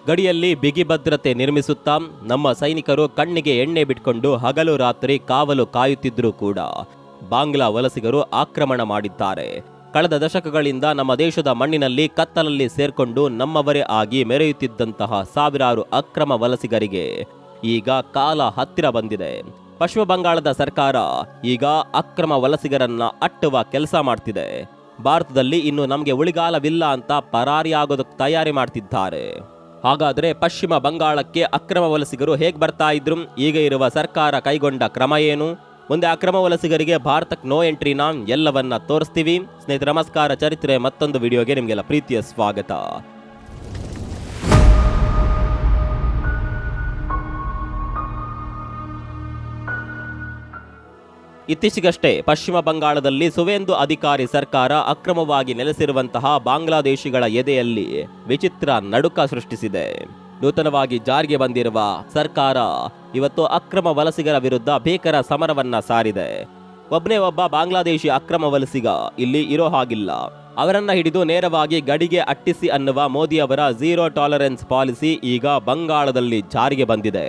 ಗಡಿಯಲ್ಲಿ ಬಿಗಿ ಭದ್ರತೆ ನಿರ್ಮಿಸುತ್ತಾ ನಮ್ಮ ಸೈನಿಕರು ಕಣ್ಣಿಗೆ ಎಣ್ಣೆ ಬಿಟ್ಕೊಂಡು ಹಗಲು ರಾತ್ರಿ ಕಾವಲು ಕಾಯುತ್ತಿದ್ರೂ ಕೂಡ ಬಾಂಗ್ಲಾ ವಲಸಿಗರು ಆಕ್ರಮಣ ಮಾಡಿದ್ದಾರೆ. ಕಳೆದ ದಶಕಗಳಿಂದ ನಮ್ಮ ದೇಶದ ಮಣ್ಣಿನಲ್ಲಿ ಕತ್ತಲಲ್ಲಿ ಸೇರ್ಕೊಂಡು ನಮ್ಮವರೇ ಆಗಿ ಮೆರೆಯುತ್ತಿದ್ದಂತಹ ಸಾವಿರಾರು ಅಕ್ರಮ ವಲಸಿಗರಿಗೆ ಈಗ ಕಾಲ ಹತ್ತಿರ ಬಂದಿದೆ. ಪಶ್ಚಿಮ ಬಂಗಾಳದ ಸರ್ಕಾರ ಈಗ ಅಕ್ರಮ ವಲಸಿಗರನ್ನ ಅಟ್ಟುವ ಕೆಲಸ ಮಾಡ್ತಿದೆ. ಭಾರತದಲ್ಲಿ ಇನ್ನು ನಮಗೆ ಉಳಿಗಾಲವಿಲ್ಲ ಅಂತ ಪರಾರಿಯಾಗೋದಕ್ಕೆ ತಯಾರಿ ಮಾಡ್ತಿದ್ದಾರೆ. ಹಾಗಾದ್ರೆ ಪಶ್ಚಿಮ ಬಂಗಾಳಕ್ಕೆ ಅಕ್ರಮ ವಲಸಿಗರು ಹೇಗೆ ಬರ್ತಾ ಇದ್ರು? ಈಗ ಇರುವ ಸರ್ಕಾರ ಕೈಗೊಂಡ ಕ್ರಮ ಏನು? ಮುಂದೆ ಅಕ್ರಮ ವಲಸಿಗರಿಗೆ ಭಾರತಕ್ಕೆ ನೋ ಎಂಟ್ರಿನ ಎಲ್ಲವನ್ನ ತೋರಿಸ್ತೀವಿ. ಸ್ನೇಹಿತರೆ ನಮಸ್ಕಾರ, ಚರಿತ್ರೆ ಮತ್ತೊಂದು ವಿಡಿಯೋಗೆ ನಿಮಗೆಲ್ಲ ಪ್ರೀತಿಯ ಸ್ವಾಗತ. ಇತ್ತೀಚೆಗಷ್ಟೇ ಪಶ್ಚಿಮ ಬಂಗಾಳದಲ್ಲಿ ಸುವೇಂದು ಅಧಿಕಾರಿ ಸರ್ಕಾರ ಅಕ್ರಮವಾಗಿ ನೆಲೆಸಿರುವಂತಹ ಬಾಂಗ್ಲಾದೇಶಿಗಳ ಎದೆಯಲ್ಲಿ ವಿಚಿತ್ರ ನಡುಕ ಸೃಷ್ಟಿಸಿದೆ. ನೂತನವಾಗಿ ಜಾರಿಗೆ ಬಂದಿರುವ ಸರ್ಕಾರ ಇವತ್ತು ಅಕ್ರಮ ವಲಸಿಗರ ವಿರುದ್ಧ ಭೀಕರ ಸಮರವನ್ನ ಸಾರಿದೆ. ಒಬ್ಬನೇ ಒಬ್ಬ ಬಾಂಗ್ಲಾದೇಶಿ ಅಕ್ರಮ ವಲಸಿಗ ಇಲ್ಲಿ ಇರೋ ಹಾಗಿಲ್ಲ. ಅವರನ್ನ ಹಿಡಿದು ನೇರವಾಗಿ ಗಡಿಗೆ ಅಟ್ಟಿಸಿ ಅನ್ನುವ ಮೋದಿ ಅವರ ಝೀರೋ ಟಾಲರೆನ್ಸ್ ಪಾಲಿಸಿ ಈಗ ಬಂಗಾಳದಲ್ಲಿ ಜಾರಿಗೆ ಬಂದಿದೆ.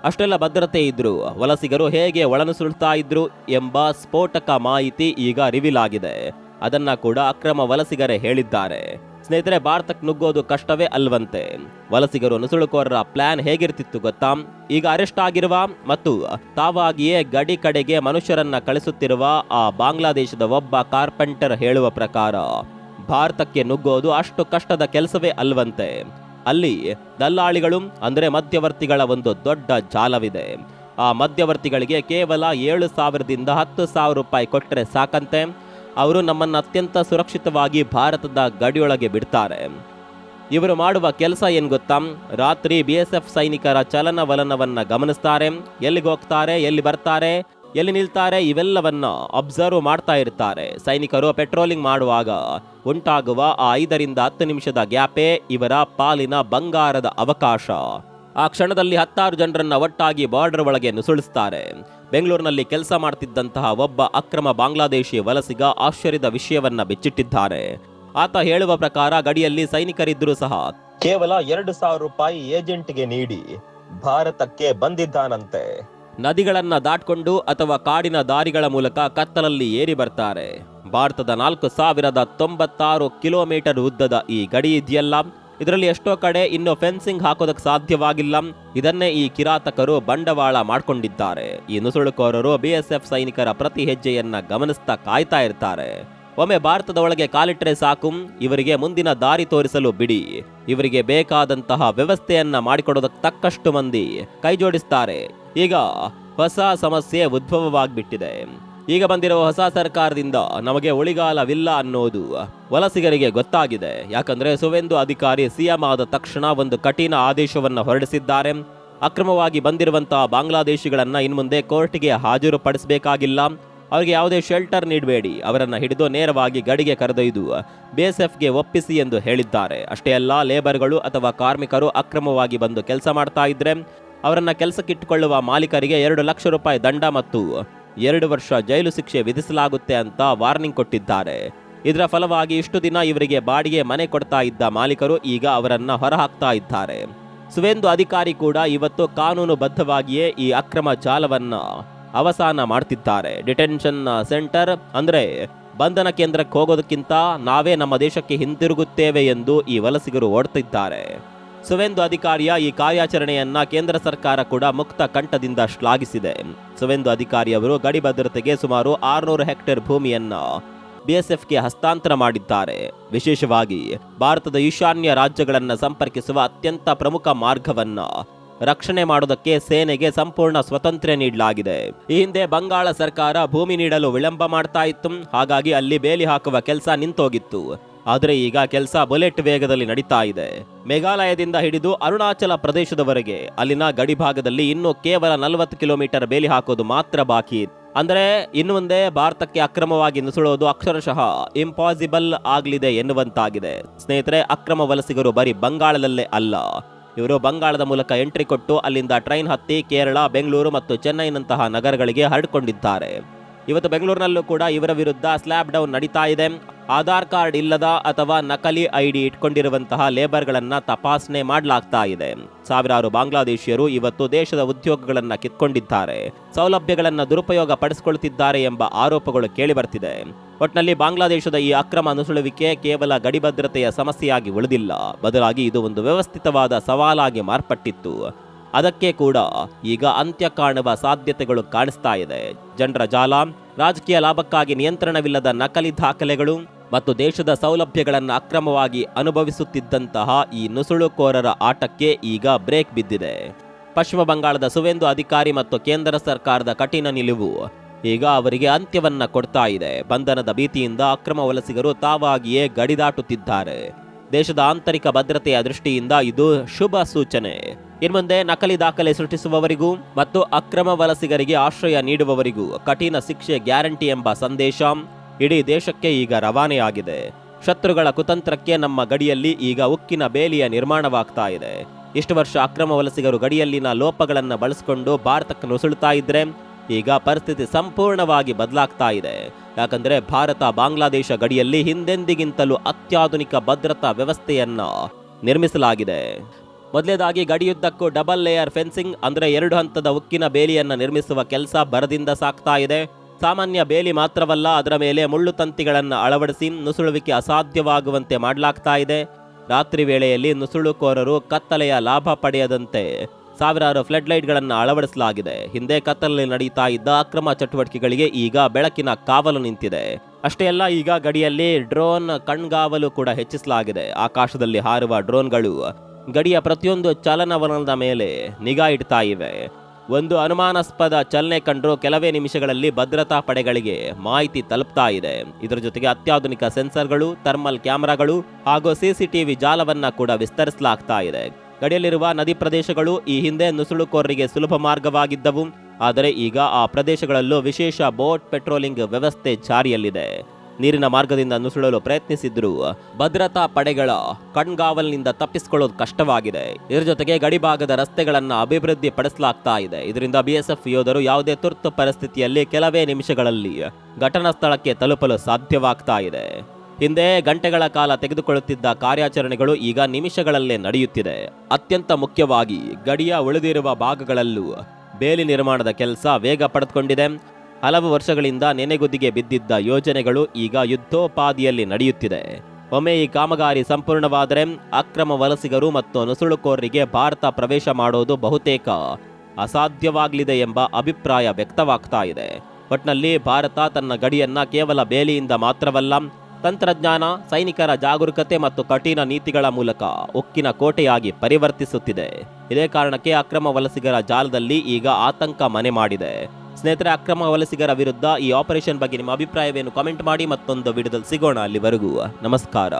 ಅಷ್ಟೆಲ್ಲ ಭದ್ರತೆ ಇದ್ರು ವಲಸಿಗರು ಹೇಗೆ ಒಳನುಸುಳ್ತಾ ಇದ್ರು ಎಂಬ ಸ್ಫೋಟಕ ಮಾಹಿತಿ ಈಗ ರಿವೀಲ್ ಆಗಿದೆ. ಅದನ್ನ ಕೂಡ ಅಕ್ರಮ ವಲಸಿಗರೇ ಹೇಳಿದ್ದಾರೆ. ಸ್ನೇಹಿತರೆ, ಭಾರತಕ್ಕೆ ನುಗ್ಗೋದು ಕಷ್ಟವೇ ಅಲ್ವಂತೆ. ವಲಸಿಗರು ನುಸುಳುಕೋರರ ಪ್ಲಾನ್ ಹೇಗಿರ್ತಿತ್ತು ಗೊತ್ತಾ? ಈಗ ಅರೆಸ್ಟ್ ಆಗಿರುವ ಮತ್ತು ತಾವಾಗಿಯೇ ಗಡಿ ಕಡೆಗೆ ಮನುಷ್ಯರನ್ನ ಕಳಿಸುತ್ತಿರುವ ಆ ಬಾಂಗ್ಲಾದೇಶದ ಒಬ್ಬ ಕಾರ್ಪೆಂಟರ್ ಹೇಳುವ ಪ್ರಕಾರ ಭಾರತಕ್ಕೆ ನುಗ್ಗೋದು ಅಷ್ಟು ಕಷ್ಟದ ಕೆಲಸವೇ ಅಲ್ವಂತೆ. ಅಲ್ಲಿ ದಲ್ಲಾಳಿಗಳು ಅಂದರೆ ಮಧ್ಯವರ್ತಿಗಳ ಒಂದು ದೊಡ್ಡ ಜಾಲವಿದೆ. ಆ ಮಧ್ಯವರ್ತಿಗಳಿಗೆ ಕೇವಲ 7,000ದಿಂದ 10,000 ರೂಪಾಯಿ ಕೊಟ್ಟರೆ ಸಾಕಂತೆ. ಅವರು ನಮ್ಮನ್ನು ಅತ್ಯಂತ ಸುರಕ್ಷಿತವಾಗಿ ಭಾರತದ ಗಡಿಯೊಳಗೆ ಬಿಡ್ತಾರೆ. ಇವರು ಮಾಡುವ ಕೆಲಸ ಏನು ಗೊತ್ತಾ? ರಾತ್ರಿ BSF ಸೈನಿಕರ ಚಲನವಲನವನ್ನ ಗಮನಿಸ್ತಾರೆ. ಎಲ್ಲಿಗೆ ಹೋಗ್ತಾರೆ, ಎಲ್ಲಿ ಬರ್ತಾರೆ, ಎಲ್ಲಿ ನಿಲ್ತಾರೆ, ಇವೆಲ್ಲವನ್ನ ಅಬ್ಸರ್ವ್ ಮಾಡ್ತಾ ಇರ್ತಾರೆ. ಸೈನಿಕರು ಪೆಟ್ರೋಲಿಂಗ್ ಮಾಡುವಾಗ ಉಂಟಾಗುವ ಆ 5ರಿಂದ 10 ನಿಮಿಷದ ಗ್ಯಾಪೇ ಇವರ ಪಾಲಿನ ಬಂಗಾರದ ಅವಕಾಶ. ಆ ಕ್ಷಣದಲ್ಲಿ 10 ಜನರನ್ನ ಒಟ್ಟಾಗಿ ಬಾರ್ಡರ್ ಒಳಗೆ ನುಸುಳಿಸ್ತಾರೆ. ಬೆಂಗಳೂರಿನಲ್ಲಿ ಕೆಲಸ ಮಾಡ್ತಿದ್ದಂತಹ ಒಬ್ಬ ಅಕ್ರಮ ಬಾಂಗ್ಲಾದೇಶಿ ವಲಸಿಗ ಆಶ್ಚರ್ಯದ ವಿಷಯವನ್ನ ಬಿಚ್ಚಿಟ್ಟಿದ್ದಾರೆ. ಆತ ಹೇಳುವ ಪ್ರಕಾರ ಗಡಿಯಲ್ಲಿ ಸೈನಿಕರಿದ್ರೂ ಸಹ ಕೇವಲ 2,000 ರೂಪಾಯಿ ಏಜೆಂಟ್ಗೆ ನೀಡಿ ಭಾರತಕ್ಕೆ ಬಂದಿದ್ದಾನಂತೆ. ನದಿಗಳನ್ನ ದಾಟ್ಕೊಂಡು ಅಥವಾ ಕಾಡಿನ ದಾರಿಗಳ ಮೂಲಕ ಕತ್ತಲಲ್ಲಿ ಏರಿ ಬರ್ತಾರೆ. ಭಾರತದ 4,096 ಕಿಲೋಮೀಟರ್ ಉದ್ದದ ಈ ಗಡಿ ಇದೆಯಲ್ಲ, ಇದರಲ್ಲಿ ಎಷ್ಟೋ ಕಡೆ ಇನ್ನು ಫೆನ್ಸಿಂಗ್ ಹಾಕೋದಕ್ಕೆ ಸಾಧ್ಯವಾಗಿಲ್ಲ. ಇದನ್ನೇ ಈ ಕಿರಾತಕರು ಬಂಡವಾಳ ಮಾಡ್ಕೊಂಡಿದ್ದಾರೆ. ಈ ನುಸುಳುಕೋರರು BSF ಸೈನಿಕರ ಪ್ರತಿ ಹೆಜ್ಜೆಯನ್ನ ಗಮನಿಸ್ತಾ ಕಾಯ್ತಾ ಇರ್ತಾರೆ. ಒಮ್ಮೆ ಭಾರತದ ಒಳಗೆ ಕಾಲಿಟ್ರೆ ಸಾಕು, ಇವರಿಗೆ ಮುಂದಿನ ದಾರಿ ತೋರಿಸಲು ಬಿಡಿ. ಇವರಿಗೆ ಬೇಕಾದಂತಹ ವ್ಯವಸ್ಥೆಯನ್ನ ಮಾಡಿಕೊಡೋದಕ್ಕೆ ತಕ್ಕಷ್ಟು ಮಂದಿ ಕೈ ಜೋಡಿಸ್ತಾರೆ. ಈಗ ಹೊಸ ಸಮಸ್ಯೆ ಉದ್ಭವವಾಗ್ಬಿಟ್ಟಿದೆ. ಈಗ ಬಂದಿರುವ ಹೊಸ ಸರ್ಕಾರದಿಂದ ನಮಗೆ ಉಳಿಗಾಲವಿಲ್ಲ ಅನ್ನೋದು ವಲಸಿಗರಿಗೆ ಗೊತ್ತಾಗಿದೆ. ಯಾಕಂದ್ರೆ ಸುವೇಂದು ಅಧಿಕಾರಿ CM ಆದ ತಕ್ಷಣ ಒಂದು ಕಠಿಣ ಆದೇಶವನ್ನ ಹೊರಡಿಸಿದ್ದಾರೆ. ಅಕ್ರಮವಾಗಿ ಬಂದಿರುವಂತಹ ಬಾಂಗ್ಲಾದೇಶಿಗಳನ್ನ ಇನ್ಮುಂದೆ ಕೋರ್ಟ್ಗೆ ಹಾಜರುಪಡಿಸಬೇಕಾಗಿಲ್ಲ. ಅವರಿಗೆ ಯಾವುದೇ ಶೆಲ್ಟರ್ ನೀಡಬೇಡಿ. ಅವರನ್ನ ಹಿಡಿದು ನೇರವಾಗಿ ಗಡಿಗೆ ಕರೆದೊಯ್ದು BSFಗೆ ಒಪ್ಪಿಸಿ ಎಂದು ಹೇಳಿದ್ದಾರೆ. ಅಷ್ಟೇ ಅಲ್ಲ, ಲೇಬರ್ಗಳು ಅಥವಾ ಕಾರ್ಮಿಕರು ಅಕ್ರಮವಾಗಿ ಬಂದು ಕೆಲಸ ಮಾಡ್ತಾ ಇದ್ರೆ ಅವರನ್ನ ಕೆಲಸಕ್ಕಿಟ್ಟುಕೊಳ್ಳುವ ಮಾಲೀಕರಿಗೆ 2 ಲಕ್ಷ ರೂಪಾಯಿ ದಂಡ ಮತ್ತು 2 ವರ್ಷ ಜೈಲು ಶಿಕ್ಷೆ ವಿಧಿಸಲಾಗುತ್ತೆ ಅಂತ ವಾರ್ನಿಂಗ್ ಕೊಟ್ಟಿದ್ದಾರೆ. ಇದರ ಫಲವಾಗಿ ಇಷ್ಟು ದಿನ ಇವರಿಗೆ ಬಾಡಿಗೆ ಮನೆ ಕೊಡ್ತಾ ಇದ್ದ ಮಾಲೀಕರು ಈಗ ಅವರನ್ನ ಹೊರಹಾಕ್ತಾ ಇದ್ದಾರೆ. ಸುವೇಂದು ಅಧಿಕಾರಿ ಕೂಡ ಇವತ್ತು ಕಾನೂನುಬದ್ಧವಾಗಿಯೇ ಈ ಅಕ್ರಮ ಜಾಲವನ್ನ ಅವಸಾನ ಮಾಡ್ತಿದ್ದಾರೆ. ಡಿಟೆನ್ಷನ್ ಸೆಂಟರ್ ಅಂದ್ರೆ ಬಂಧನ ಕೇಂದ್ರಕ್ಕೆ ಹೋಗೋದಕ್ಕಿಂತ ನಾವೇ ನಮ್ಮ ದೇಶಕ್ಕೆ ಹಿಂದಿರುಗುತ್ತೇವೆ ಎಂದು ಈ ವಲಸಿಗರು ಓಡ್ತಿದ್ದಾರೆ. ಸುವೇಂದು ಅಧಿಕಾರಿಯ ಈ ಕಾರ್ಯಾಚರಣೆಯನ್ನ ಕೇಂದ್ರ ಸರ್ಕಾರ ಕೂಡ ಮುಕ್ತ ಕಂಠದಿಂದ ಶ್ಲಾಘಿಸಿದೆ. ಸುವೇಂದು ಅಧಿಕಾರಿಯವರು ಗಡಿ ಭದ್ರತೆಗೆ ಸುಮಾರು 600 ಹೆಕ್ಟೇರ್ ಭೂಮಿಯನ್ನ BSFಗೆ ಹಸ್ತಾಂತರ ಮಾಡಿದ್ದಾರೆ. ವಿಶೇಷವಾಗಿ ಭಾರತದ ಈಶಾನ್ಯ ರಾಜ್ಯಗಳನ್ನು ಸಂಪರ್ಕಿಸುವ ಅತ್ಯಂತ ಪ್ರಮುಖ ಮಾರ್ಗವನ್ನ ರಕ್ಷಣೆ ಮಾಡೋದಕ್ಕೆ ಸೇನೆಗೆ ಸಂಪೂರ್ಣ ಸ್ವಾತಂತ್ರ್ಯ ನೀಡಲಾಗಿದೆ. ಈ ಹಿಂದೆ ಬಂಗಾಳ ಸರ್ಕಾರ ಭೂಮಿ ನೀಡಲು ವಿಳಂಬ ಮಾಡ್ತಾ ಇತ್ತು. ಹಾಗಾಗಿ ಅಲ್ಲಿ ಬೇಲಿ ಹಾಕುವ ಕೆಲಸ ನಿಂತೋಗಿತ್ತು. ಆದರೆ ಈಗ ಕೆಲಸ ಬುಲೆಟ್ ವೇಗದಲ್ಲಿ ನಡೀತಾ ಇದೆ. ಮೇಘಾಲಯದಿಂದ ಹಿಡಿದು ಅರುಣಾಚಲ ಪ್ರದೇಶದವರೆಗೆ ಅಲ್ಲಿನ ಗಡಿ ಭಾಗದಲ್ಲಿ ಇನ್ನು ಕೇವಲ 40 ಕಿಲೋಮೀಟರ್ ಬೇಲಿ ಹಾಕೋದು ಮಾತ್ರ ಬಾಕಿ. ಅಂದ್ರೆ ಇನ್ನು ಮುಂದೆ ಭಾರತಕ್ಕೆ ಅಕ್ರಮವಾಗಿ ನುಸುಳೋದು ಅಕ್ಷರಶಃ ಇಂಪಾಸಿಬಲ್ ಆಗಲಿದೆ ಎನ್ನುವಂತಾಗಿದೆ. ಸ್ನೇಹಿತರೆ, ಅಕ್ರಮ ವಲಸಿಗರು ಬರೀ ಬಂಗಾಳದಲ್ಲೇ ಅಲ್ಲ, ಇವರು ಬಂಗಾಳದ ಮೂಲಕ ಎಂಟ್ರಿ ಕೊಟ್ಟು ಅಲ್ಲಿಂದ ಟ್ರೈನ್ ಹತ್ತಿ ಕೇರಳ, ಬೆಂಗಳೂರು ಮತ್ತು ಚೆನ್ನೈನಂತಹ ನಗರಗಳಿಗೆ ಹರಡಿಕೊಂಡಿದ್ದಾರೆ. ಇವತ್ತು ಬೆಂಗಳೂರಿನಲ್ಲೂ ಕೂಡ ಇವರ ವಿರುದ್ಧ ಸ್ಲ್ಯಾಪ್ ಡೌನ್ ನಡೀತಾ ಇದೆ. ಆಧಾರ್ ಕಾರ್ಡ್ ಇಲ್ಲದ ಅಥವಾ ನಕಲಿ ಐಡಿ ಇಟ್ಕೊಂಡಿರುವಂತಹ ಲೇಬರ್ಗಳನ್ನ ತಪಾಸಣೆ ಮಾಡಲಾಗ್ತಾ ಇದೆ. ಸಾವಿರಾರು ಬಾಂಗ್ಲಾದೇಶಿಯರು ಇವತ್ತು ದೇಶದ ಉದ್ಯೋಗಗಳನ್ನ ಕಿತ್ಕೊಂಡಿದ್ದಾರೆ, ಸೌಲಭ್ಯಗಳನ್ನ ದುರುಪಯೋಗ ಪಡಿಸಿಕೊಳ್ಳುತ್ತಿದ್ದಾರೆ ಎಂಬ ಆರೋಪಗಳು ಕೇಳಿಬರ್ತಿದೆ. ಒಟ್ನಲ್ಲಿ ಬಾಂಗ್ಲಾದೇಶದ ಈ ಅಕ್ರಮ ನುಸುಳುವಿಕೆ ಕೇವಲ ಗಡಿ ಭದ್ರತೆಯ ಸಮಸ್ಯೆಯಾಗಿ ಉಳಿದಿಲ್ಲ, ಬದಲಾಗಿ ಇದು ಒಂದು ವ್ಯವಸ್ಥಿತವಾದ ಸವಾಲಾಗಿ ಮಾರ್ಪಟ್ಟಿತ್ತು. ಅದಕ್ಕೆ ಕೂಡ ಈಗ ಅಂತ್ಯ ಕಾಣುವ ಸಾಧ್ಯತೆಗಳು ಕಾಣಿಸ್ತಾ ಇದೆ. ಜನರ ಜಾಲ, ರಾಜಕೀಯ ಲಾಭಕ್ಕಾಗಿ ನಿಯಂತ್ರಣವಿಲ್ಲದ ನಕಲಿ ದಾಖಲೆಗಳು ಮತ್ತು ದೇಶದ ಸೌಲಭ್ಯಗಳನ್ನು ಅಕ್ರಮವಾಗಿ ಅನುಭವಿಸುತ್ತಿದ್ದಂತಹ ಈ ನುಸುಳುಕೋರರ ಆಟಕ್ಕೆ ಈಗ ಬ್ರೇಕ್ ಬಿದ್ದಿದೆ. ಪಶ್ಚಿಮ ಬಂಗಾಳದ ಸುವೇಂದು ಅಧಿಕಾರಿ ಮತ್ತು ಕೇಂದ್ರ ಸರ್ಕಾರದ ಕಠಿಣ ನಿಲುವು ಈಗ ಅವರಿಗೆ ಅಂತ್ಯವನ್ನ ಕೊಡ್ತಾ ಇದೆ. ಬಂಧನದ ಭೀತಿಯಿಂದ ಅಕ್ರಮ ವಲಸಿಗರು ತಾವಾಗಿಯೇ ಗಡಿದಾಟುತ್ತಿದ್ದಾರೆ. ದೇಶದ ಆಂತರಿಕ ಭದ್ರತೆಯ ದೃಷ್ಟಿಯಿಂದ ಇದು ಶುಭ ಸೂಚನೆ. ಇನ್ಮುಂದೆ ನಕಲಿ ದಾಖಲೆ ಸೃಷ್ಟಿಸುವವರಿಗೂ ಮತ್ತು ಅಕ್ರಮ ವಲಸಿಗರಿಗೆ ಆಶ್ರಯ ನೀಡುವವರಿಗೂ ಕಠಿಣ ಶಿಕ್ಷೆ ಗ್ಯಾರಂಟಿ ಎಂಬ ಸಂದೇಶ ಇಡೀ ದೇಶಕ್ಕೆ ಈಗ ರವಾನೆಯಾಗಿದೆ. ಶತ್ರುಗಳ ಕುತಂತ್ರಕ್ಕೆ ನಮ್ಮ ಗಡಿಯಲ್ಲಿ ಈಗ ಉಕ್ಕಿನ ಬೇಲಿಯ ನಿರ್ಮಾಣವಾಗ್ತಾ ಇದೆ. ಇಷ್ಟು ವರ್ಷ ಅಕ್ರಮ ವಲಸಿಗರು ಗಡಿಯಲ್ಲಿನ ಲೋಪಗಳನ್ನು ಬಳಸಿಕೊಂಡು ಭಾರತಕ್ಕೆ ನುಸುಳುತ್ತಾ ಇದ್ರೆ ಈಗ ಪರಿಸ್ಥಿತಿ ಸಂಪೂರ್ಣವಾಗಿ ಬದಲಾಗ್ತಾ ಇದೆ. ಯಾಕಂದ್ರೆ ಭಾರತ ಬಾಂಗ್ಲಾದೇಶ ಗಡಿಯಲ್ಲಿ ಹಿಂದೆಂದಿಗಿಂತಲೂ ಅತ್ಯಾಧುನಿಕ ಭದ್ರತಾ ವ್ಯವಸ್ಥೆಯನ್ನ ನಿರ್ಮಿಸಲಾಗಿದೆ. ಮೊದಲೇದಾಗಿ ಗಡಿಯುದ್ದಕ್ಕೂ ಡಬಲ್ ಲೇಯರ್ ಫೆನ್ಸಿಂಗ್ ಅಂದ್ರೆ 2 ಹಂತದ ಉಕ್ಕಿನ ಬೇಲಿಯನ್ನ ನಿರ್ಮಿಸುವ ಕೆಲಸ ಭರದಿಂದ ಸಾಗ್ತಾ ಇದೆ. ಸಾಮಾನ್ಯ ಬೇಲಿ ಮಾತ್ರವಲ್ಲ, ಅದರ ಮೇಲೆ ಮುಳ್ಳು ತಂತಿಗಳನ್ನು ಅಳವಡಿಸಿ ನುಸುಳುವಿಕೆ ಅಸಾಧ್ಯವಾಗುವಂತೆ ಮಾಡಲಾಗ್ತಾ ಇದೆ. ರಾತ್ರಿ ವೇಳೆಯಲ್ಲಿ ನುಸುಳುಕೋರರು ಕತ್ತಲೆಯ ಲಾಭ ಪಡೆಯದಂತೆ ಸಾವಿರಾರು ಫ್ಲಡ್ ಲೈಟ್ಗಳನ್ನು ಅಳವಡಿಸಲಾಗಿದೆ. ಹಿಂದೆ ಕತ್ತಲಲ್ಲಿ ನಡೀತಾ ಇದ್ದ ಅಕ್ರಮ ಚಟುವಟಿಕೆಗಳಿಗೆ ಈಗ ಬೆಳಕಿನ ಕಾವಲು ನಿಂತಿದೆ. ಅಷ್ಟೇ ಅಲ್ಲ, ಈಗ ಗಡಿಯಲ್ಲಿ ಡ್ರೋನ್ ಕಣ್ಗಾವಲು ಕೂಡ ಹೆಚ್ಚಿಸಲಾಗಿದೆ. ಆಕಾಶದಲ್ಲಿ ಹಾರುವ ಡ್ರೋನ್ಗಳು ಗಡಿಯ ಪ್ರತಿಯೊಂದು ಚಲನವಲನದ ಮೇಲೆ ನಿಗಾ ಇಡ್ತಾ ಇವೆ. ಒಂದು ಅನುಮಾನಾಸ್ಪದ ಚಲನೆ ಕಂಡ್ರೂ ಕೆಲವೇ ನಿಮಿಷಗಳಲ್ಲಿ ಭದ್ರತಾ ಪಡೆಗಳಿಗೆ ಮಾಹಿತಿ ತಲುಪ್ತಾ ಇದೆ. ಇದರ ಜೊತೆಗೆ ಅತ್ಯಾಧುನಿಕ ಸೆನ್ಸರ್ಗಳು, ಥರ್ಮಲ್ ಕ್ಯಾಮೆರಾಗಳು ಹಾಗೂ ಸಿಸಿಟಿವಿ ಜಾಲವನ್ನ ಕೂಡ ವಿಸ್ತರಿಸಲಾಗ್ತಾ ಇದೆ. ಗಡಿಯಲ್ಲಿರುವ ನದಿ ಪ್ರದೇಶಗಳು ಈ ಹಿಂದೆ ನುಸುಳುಕೋರರಿಗೆ ಸುಲಭ ಮಾರ್ಗವಾಗಿದ್ದವು, ಆದರೆ ಈಗ ಆ ಪ್ರದೇಶಗಳಲ್ಲೂ ವಿಶೇಷ ಬೋಟ್ ಪೆಟ್ರೋಲಿಂಗ್ ವ್ಯವಸ್ಥೆ ಜಾರಿಯಲ್ಲಿದೆ. ನೀರಿನ ಮಾರ್ಗದಿಂದ ನುಸುಳಲು ಪ್ರಯತ್ನಿಸಿದ್ರು ಭದ್ರತಾ ಪಡೆಗಳ ಕಣ್ಗಾವಲಿನಿಂದ ತಪ್ಪಿಸಿಕೊಳ್ಳೋದು ಕಷ್ಟವಾಗಿದೆ. ಇದರ ಜೊತೆಗೆ ಗಡಿಭಾಗದ ರಸ್ತೆಗಳನ್ನು ಅಭಿವೃದ್ಧಿ ಪಡಿಸಲಾಗ್ತಾ ಇದೆ. ಇದರಿಂದ ಬಿಎಸ್ಎಫ್ ಯೋಧರು ಯಾವುದೇ ತುರ್ತು ಪರಿಸ್ಥಿತಿಯಲ್ಲಿ ಕೆಲವೇ ನಿಮಿಷಗಳಲ್ಲಿ ಘಟನಾ ಸ್ಥಳಕ್ಕೆ ತಲುಪಲು ಸಾಧ್ಯವಾಗ್ತಾ ಇದೆ. ಹಿಂದೆ ಗಂಟೆಗಳ ಕಾಲ ತೆಗೆದುಕೊಳ್ಳುತ್ತಿದ್ದ ಕಾರ್ಯಾಚರಣೆಗಳು ಈಗ ನಿಮಿಷಗಳಲ್ಲೇ ನಡೆಯುತ್ತಿದೆ. ಅತ್ಯಂತ ಮುಖ್ಯವಾಗಿ ಗಡಿಯ ಉಳಿದಿರುವ ಭಾಗಗಳಲ್ಲೂ ಬೇಲಿ ನಿರ್ಮಾಣದ ಕೆಲಸ ವೇಗ ಪಡೆದುಕೊಂಡಿದೆ. ಹಲವು ವರ್ಷಗಳಿಂದ ನೆನೆಗುದಿಗೆ ಬಿದ್ದಿದ್ದ ಯೋಜನೆಗಳು ಈಗ ಯುದ್ಧೋಪಾದಿಯಲ್ಲಿ ನಡೆಯುತ್ತಿದೆ. ಒಮ್ಮೆ ಈ ಕಾಮಗಾರಿ ಸಂಪೂರ್ಣವಾದರೆ ಅಕ್ರಮ ವಲಸಿಗರು ಮತ್ತು ನುಸುಳುಕೋರರಿಗೆ ಭಾರತ ಪ್ರವೇಶ ಮಾಡೋದು ಬಹುತೇಕ ಅಸಾಧ್ಯವಾಗಲಿದೆ ಎಂಬ ಅಭಿಪ್ರಾಯ ವ್ಯಕ್ತವಾಗ್ತಾ ಇದೆ. ಒಟ್ನಲ್ಲಿ ಭಾರತ ತನ್ನ ಗಡಿಯನ್ನ ಕೇವಲ ಬೇಲಿಯಿಂದ ಮಾತ್ರವಲ್ಲ, ತಂತ್ರಜ್ಞಾನ, ಸೈನಿಕರ ಜಾಗರೂಕತೆ ಮತ್ತು ಕಠಿಣ ನೀತಿಗಳ ಮೂಲಕ ಉಕ್ಕಿನ ಕೋಟೆಯಾಗಿ ಪರಿವರ್ತಿಸುತ್ತಿದೆ. ಇದೇ ಕಾರಣಕ್ಕೆ ಅಕ್ರಮ ವಲಸಿಗರ ಜಾಲದಲ್ಲಿ ಈಗ ಆತಂಕ ಮನೆ ಮಾಡಿದೆ. ಸ್ನೇಹಿತರೆ, ಅಕ್ರಮ ವಲಸಿಗರ ವಿರುದ್ಧ ಈ ಆಪರೇಷನ್ ಬಗ್ಗೆ ನಿಮ್ಮ ಅಭಿಪ್ರಾಯವೇನು? ಕಾಮೆಂಟ್ ಮಾಡಿ. ಮತ್ತೊಂದು ವಿಡಿಯೋದಲ್ಲಿ ಸಿಗೋಣ. ಅಲ್ಲಿವರೆಗೂ ನಮಸ್ಕಾರ.